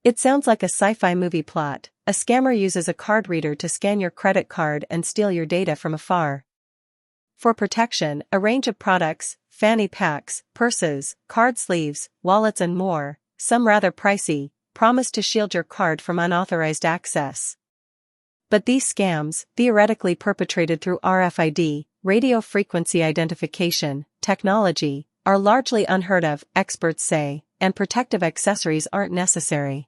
It sounds like a sci-fi movie plot. A scammer uses a card reader to scan your credit card and steal your data from afar. For protection, a range of products, fanny packs, purses, card sleeves, wallets and more, some rather pricey, promise to shield your card from unauthorized access. But these scams, theoretically perpetrated through RFID, radio frequency identification, technology, are largely unheard of, experts say, and protective accessories aren't necessary.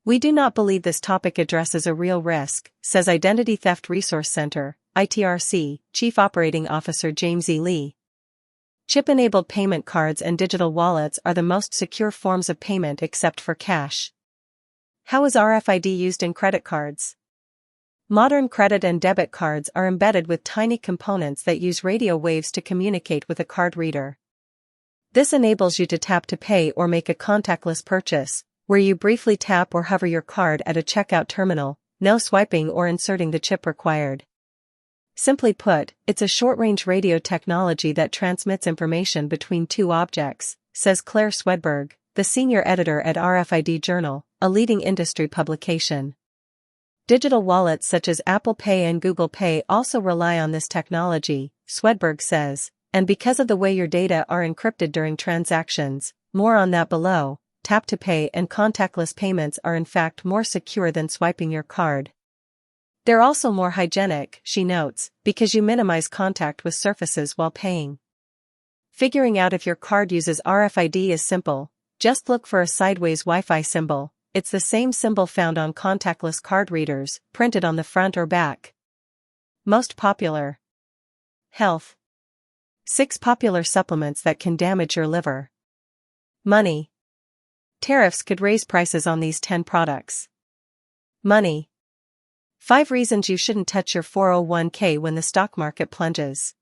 We do not believe this topic addresses a real risk, says Identity Theft Resource Center, ITRC, Chief Operating Officer James E. Lee. Chip-enabled payment cards and digital wallets are the most secure forms of payment except for cash. How is RFID used in credit cards? Modern credit and debit cards are embedded with tiny components that use radio waves to communicate with a card reader. This enables you to tap to pay or make a contactless purchase, where you briefly tap or hover your card at a checkout terminal, no swiping or inserting the chip required. Simply put, it's a short-range radio technology that transmits information between two objects, says Claire Swedberg, the senior editor at RFID Journal, a leading industry publication. Digital wallets such as Apple Pay and Google Pay also rely on this technology, Swedberg says, and because of the way your data are encrypted during transactions, more on that below, tap to pay and contactless payments are in fact more secure than swiping your card. They're also more hygienic, she notes, because you minimize contact with surfaces while paying. Figuring out if your card uses RFID is simple. Just look for a sideways Wi-Fi symbol. It's the same symbol found on contactless card readers, printed on the front or back. Most popular. Health. 6 popular supplements that can damage your liver. Money. Tariffs could raise prices on these 10 products. Money. 5 reasons you shouldn't touch your 401k when the stock market plunges.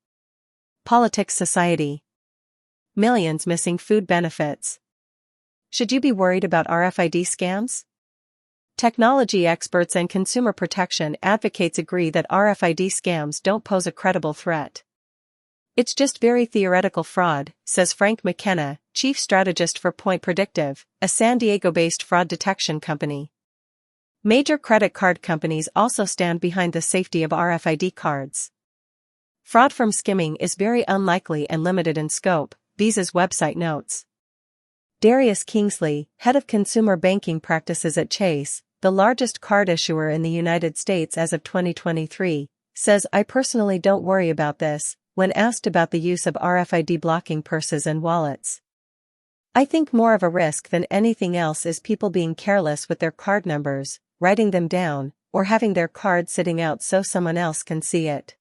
Politics. Society. Millions missing food benefits. Should you be worried about RFID scams? Technology experts and consumer protection advocates agree that RFID scams don't pose a credible threat. It's just very theoretical fraud, says Frank McKenna, chief strategist for Point Predictive, a San Diego-based fraud detection company. Major credit card companies also stand behind the safety of RFID cards. Fraud from skimming is very unlikely and limited in scope, Visa's website notes. Darius Kingsley, head of consumer banking practices at Chase, the largest card issuer in the United States as of 2023, says, "I personally don't worry about this," when asked about the use of RFID blocking purses and wallets. "I think more of a risk than anything else is people being careless with their card numbers, writing them down, or having their card sitting out so someone else can see it."